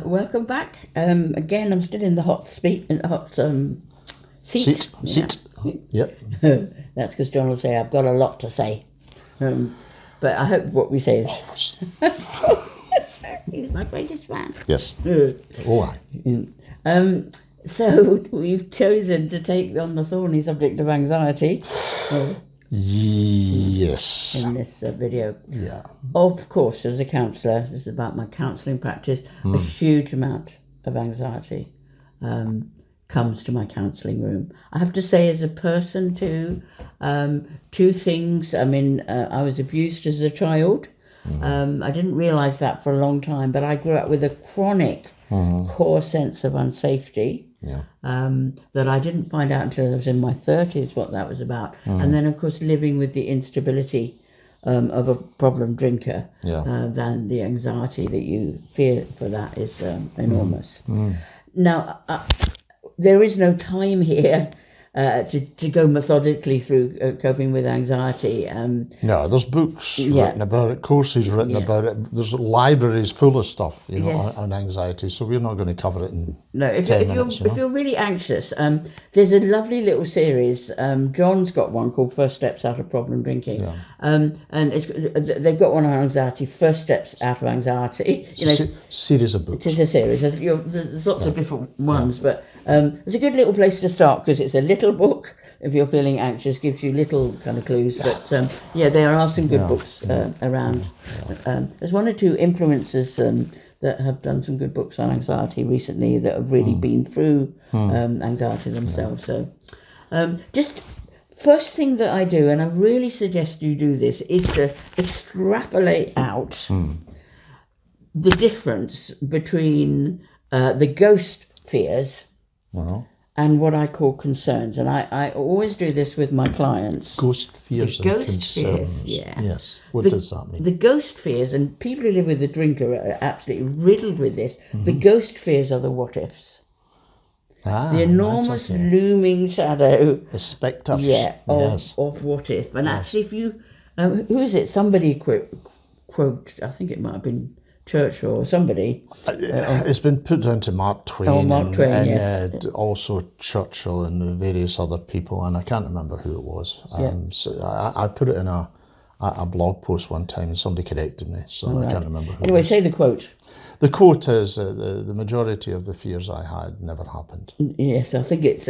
Welcome back. Again, I'm still in the hot seat. Seat. Yep. That's because John will say I've got a lot to say. But I hope what we say is... He's my greatest fan. Yes. Oh, aye. So we've chosen to take on the thorny subject of anxiety. Yes. In this video. Yeah. Of course, as a counsellor, this is about my counselling practice, a huge amount of anxiety comes to my counselling room. I have to say, as a person too, two things. I mean, I was abused as a child. I didn't realise that for a long time, but I grew up with a chronic core sense of unsafety. Yeah. That I didn't find out until I was in my 30s what that was about. And then, of course, living with the instability of a problem drinker, then the anxiety that you feel for that is enormous. Now, there is no time here to go methodically through coping with anxiety. No, there's books written about it, courses written about it. There's libraries full of stuff, on anxiety. So we're not going to cover it in 10 minutes. If you're really anxious, there's a lovely little series. John's got one called First Steps Out of Problem Drinking, and they've got one on anxiety. First Steps Out of Anxiety. Series of books. It is a series. There's lots of different ones, but it's a good little place to start because it's a little book. If you're feeling anxious, gives you little kind of clues. But there are some good books around. There's one or two influencers that have done some good books on anxiety recently that have really been through anxiety themselves. So just first thing that I do, and I really suggest you do this, is to extrapolate out the difference between the ghost fears and what I call concerns. And I always do this with my clients. Ghost fears and concerns. Fears, yeah. Yes. What does that mean? The ghost fears, and people who live with a drinker are absolutely riddled with this. The ghost fears are the what ifs. The enormous looming shadow. The spectre. Of what if. And actually, if you... who is it? Somebody quote, I think it might have been Churchill or somebody. It's been put down to Mark Twain. Oh, Mark Twain, and also Churchill and various other people, and I can't remember who it was. So I put it in a blog post one time, and somebody corrected me, so I can't remember who. Anyway, say the quote. The quote is, the majority of the fears I had never happened. Yes, I think it's...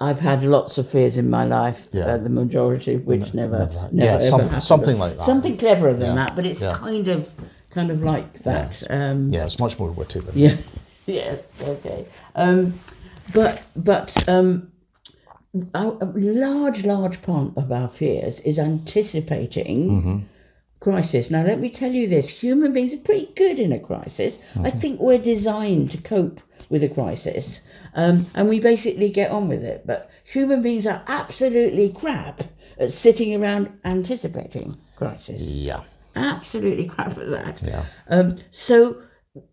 I've had lots of fears in my life, the majority of which never happened. Something like that. Something cleverer than that, but it's kind of like that. Yes. It's much more witty than that. Yes, okay. But a large part of our fears is anticipating crisis. Now, let me tell you this. Human beings are pretty good in a crisis. I think we're designed to cope with a crisis. And we basically get on with it. But human beings are absolutely crap at sitting around anticipating crisis. Yeah. Absolutely crap at that. Yeah. So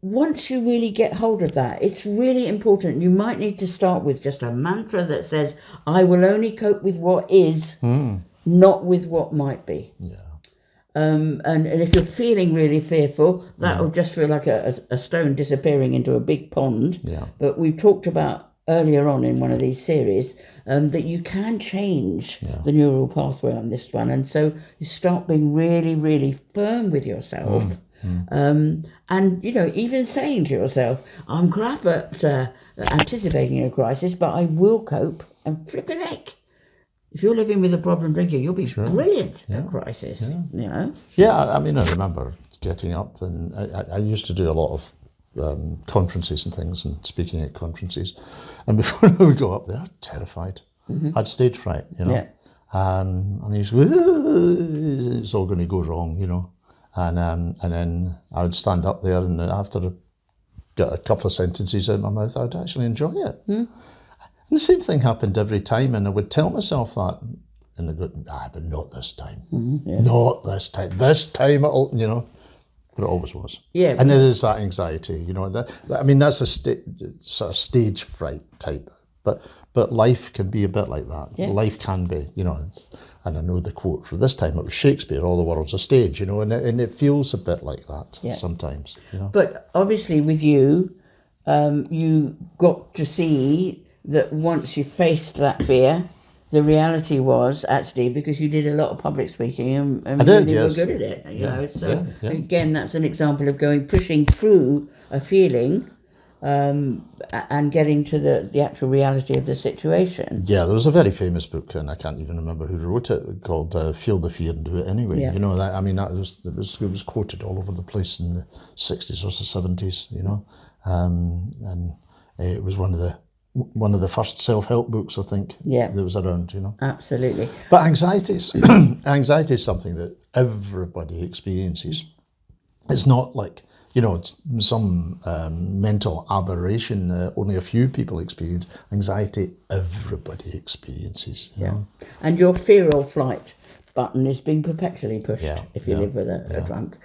once you really get hold of that, it's really important. You might need to start with just a mantra that says, I will only cope with what is, not with what might be. Yeah. And if you're feeling really fearful, that will just feel like a stone disappearing into a big pond. Yeah. But we've talked about earlier on in one of these series that you can change the neural pathway on this one. And so you start being really, really firm with yourself. And, even saying to yourself, I'm crap at anticipating a crisis, but I will cope and flip a heck. If you're living with a problem drinker, you'll be brilliant at crisis, Yeah, I mean, I remember getting up, and I used to do a lot of conferences and things, and speaking at conferences. And before I would go up there, terrified. I had stage fright, And I used to go, it's all going to go wrong, And then I would stand up there, and after I got a couple of sentences out of my mouth, I would actually enjoy it. And the same thing happened every time, and I would tell myself that, and I go, but not this time. Not this time. This time it'll, but it always was. Yeah. And it is that anxiety, that's a sort of stage fright type. But life can be a bit like that. Yeah. Life can be, and I know the quote for this time, it was Shakespeare, all the world's a stage, and it feels a bit like that sometimes, But obviously with you, you got to see that once you faced that fear, the reality was actually, because you did a lot of public speaking and I did, really yes. were good at it, so yeah. again, that's an example of pushing through a feeling and getting to the actual reality of the situation. Yeah, there was a very famous book, and I can't even remember who wrote it, called "Feel the Fear and Do It Anyway." Yeah. It was quoted all over the place in the 60s or the 70s. And it was one of the first self-help books, I think, that was around. Absolutely. But anxiety is something that everybody experiences. It's not like it's some mental aberration. Only a few people experience anxiety. Everybody experiences. You know? And your fear or flight button is being perpetually pushed if you live with a drunk.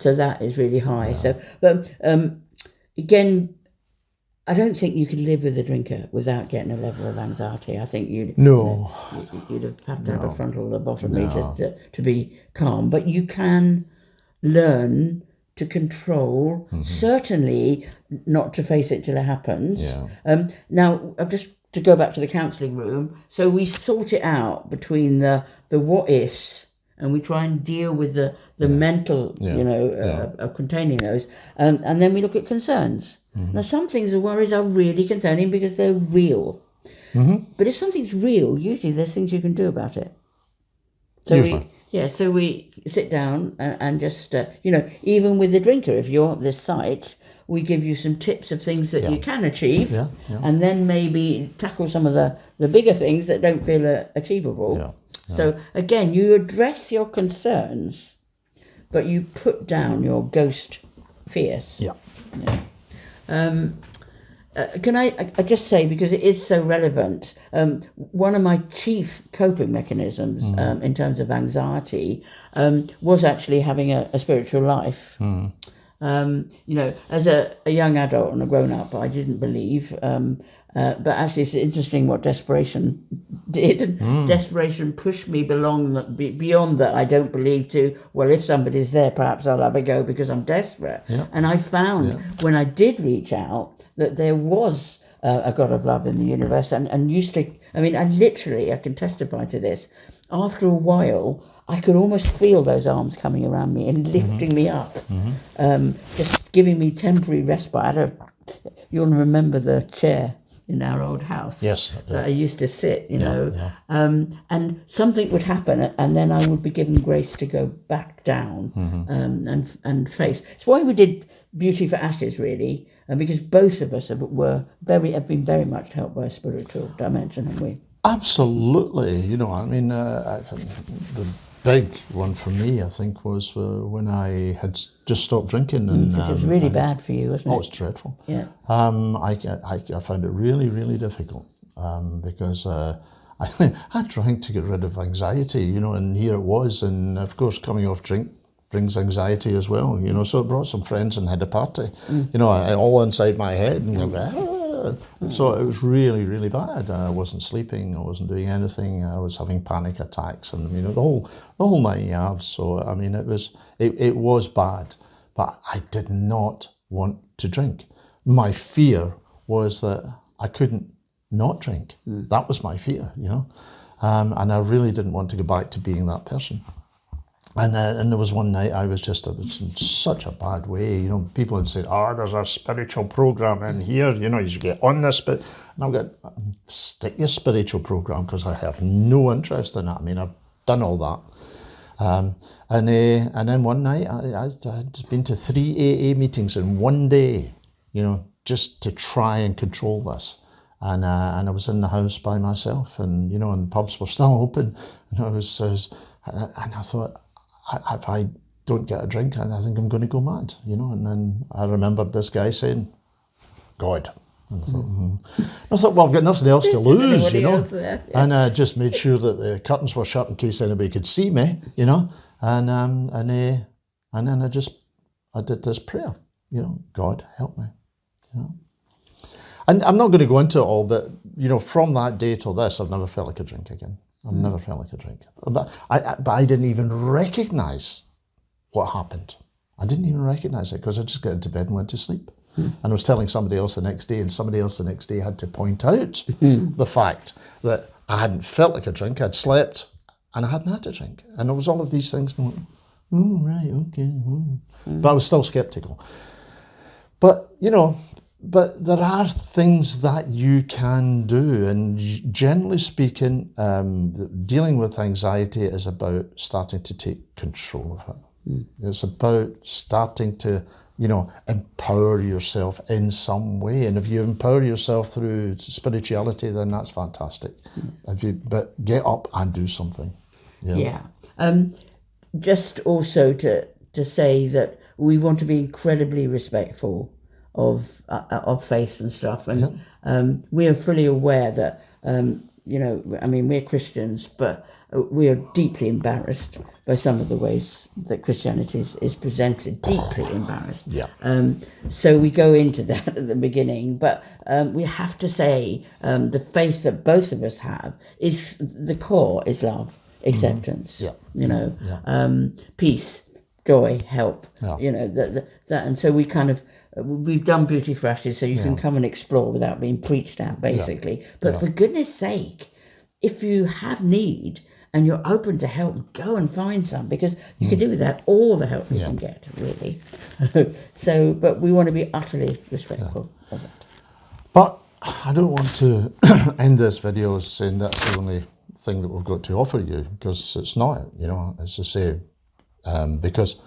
So that is really high. So, but again, I don't think you could live with a drinker without getting a level of anxiety. I think you'd have to have a frontal lobotomy to be calm. But you can learn to control, certainly not to face it till it happens. Now, just to go back to the counselling room, so we sort it out between the what ifs, and we try and deal with the mental, of containing those, and then we look at concerns. Now, some things and worries are really concerning because they're real. But if something's real, usually there's things you can do about it. So usually. So we sit down and just, even with the drinker, if you're at this site, we give you some tips of things that you can achieve, and then maybe tackle some of the bigger things that don't feel achievable. So again, you address your concerns, but you put down your ghost fears. Can I just say, because it is so relevant, one of my chief coping mechanisms in terms of anxiety was actually having a spiritual life. As a young adult and a grown-up, I didn't believe, but actually it's interesting what desperation did. Desperation pushed me beyond that I don't believe to, well, if somebody's there, perhaps I'll have a go because I'm desperate. And I found when I did reach out that there was a God of love in the universe, and used to, I can testify to this, after a while, I could almost feel those arms coming around me and lifting me up, just giving me temporary respite. You'll remember the chair in our old house. Yes. That I used to sit, and something would happen, and then I would be given grace to go back down and face. It's why we did Beauty for Ashes, really, because both of us have been very much helped by a spiritual dimension, haven't we? Absolutely. The big one for me, I think, was when I had just stopped drinking. And it was really bad for you, wasn't it? Oh, it's dreadful. Yeah. I found it really, really difficult because I drank to get rid of anxiety, and here it was. And of course, coming off drink brings anxiety as well, so I brought some friends and had a party, all inside my head. And so it was really, really bad. I wasn't sleeping. I wasn't doing anything. I was having panic attacks, and the whole 9 yards. So it was bad, but I did not want to drink. My fear was that I couldn't not drink. That was my fear, and I really didn't want to go back to being that person. And there was one night I was in such a bad way. People had said, "Oh, there's a spiritual program in here. You should get on this." And I've got, stick your spiritual program, because I have no interest in it. I've done all that. And then one night I'd been to 3 AA meetings in one day, just to try and control this. And I was in the house by myself, and and pubs were still open, and I thought, if I don't get a drink, I think I'm going to go mad, And then I remembered this guy saying, "God." And I thought, well, I've got nothing else to lose, And I just made sure that the curtains were shut in case anybody could see me, And then I did this prayer, "God, help me," And I'm not going to go into it all, but from that day till this, I've never felt like a drink again. I've never felt like a drink. But I didn't even recognise what happened. I didn't even recognise it because I just got into bed and went to sleep. And I was telling somebody else the next day, and somebody else the next day had to point out the fact that I hadn't felt like a drink. I'd slept and I hadn't had a drink. And it was all of these things going, oh, right, okay. But I was still sceptical. But, you know, but there are things that you can do. And generally speaking, dealing with anxiety is about starting to take control of it. It's about starting to, you know, empower yourself in some way. And if you empower yourself through spirituality, then that's fantastic. But get up and do something. Yeah. Just also to say that we want to be incredibly respectful of faith and stuff, and we are fully aware that you know, I mean, we're Christians, but we are deeply embarrassed by some of the ways that Christianity is presented. Deeply embarrassed. Yeah. So we go into that at the beginning, but we have to say the faith that both of us have is the core is love, acceptance. Yeah. You know, peace, joy, help. Yeah. You know that, and so we kind of. We've done Beauty for Ashes, so you can come and explore without being preached at, basically. But for goodness sake, if you have need and you're open to help, go and find some, because you can do with that all the help you can get, really. So, but we want to be utterly respectful of it. But I don't want to end this video saying that's the only thing that we've got to offer you, because it's not, you know, as I say, because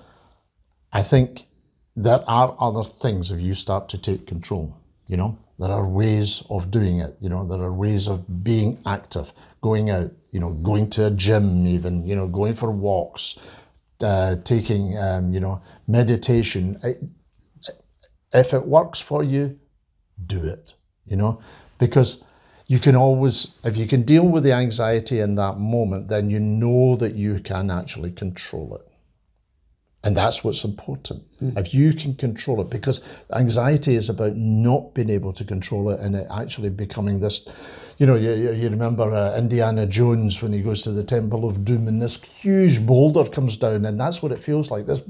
I think there are other things if you start to take control, you know. There are ways of doing it, you know. There are ways of being active, going out, you know, going to a gym even, you know, going for walks, taking, you know, meditation. If it works for you, do it, you know, because you can always, if you can deal with the anxiety in that moment, then you know that you can actually control it. And that's what's important. If you can control it, because anxiety is about not being able to control it and it actually becoming this, you know, you remember Indiana Jones when he goes to the Temple of Doom and this huge boulder comes down, and that's what it feels like. This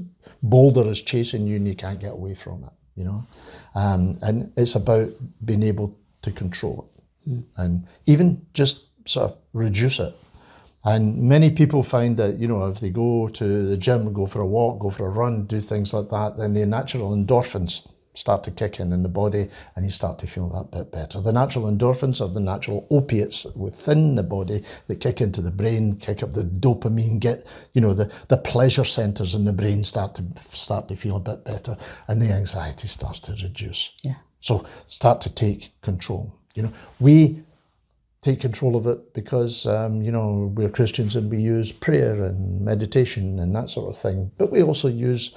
boulder is chasing you and you can't get away from it, you know. And it's about being able to control it and even just sort of reduce it. And many people find that, you know, if they go to the gym, go for a walk, go for a run, do things like that, then the natural endorphins start to kick in the body and you start to feel that bit better. The natural endorphins are the natural opiates within the body that kick into the brain, kick up the dopamine, get, you know, the pleasure centers in the brain start to feel a bit better, and the anxiety starts to reduce. Yeah. So start to take control. You know, we take control of it because, you know, we're Christians and we use prayer and meditation and that sort of thing. But we also use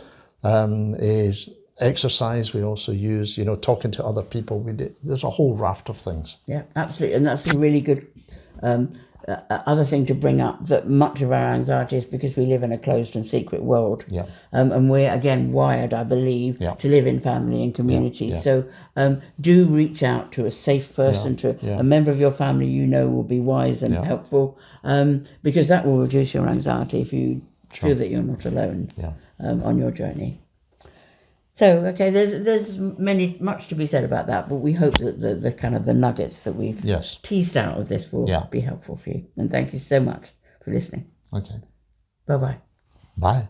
exercise. We also use, you know, talking to other people. There's a whole raft of things. Yeah, absolutely. And that's a really good other thing to bring up, that much of our anxiety is because we live in a closed and secret world. Yeah. And we're, again, wired, I believe, to live in family and community. So do reach out to a safe person, to a member of your family you know will be wise and helpful, because that will reduce your anxiety if you feel that you're not alone on your journey. So, okay, there's much to be said about that, but we hope that the kind of the nuggets that we've teased out of this will be helpful for you. And thank you so much for listening. Okay. Bye-bye. Bye.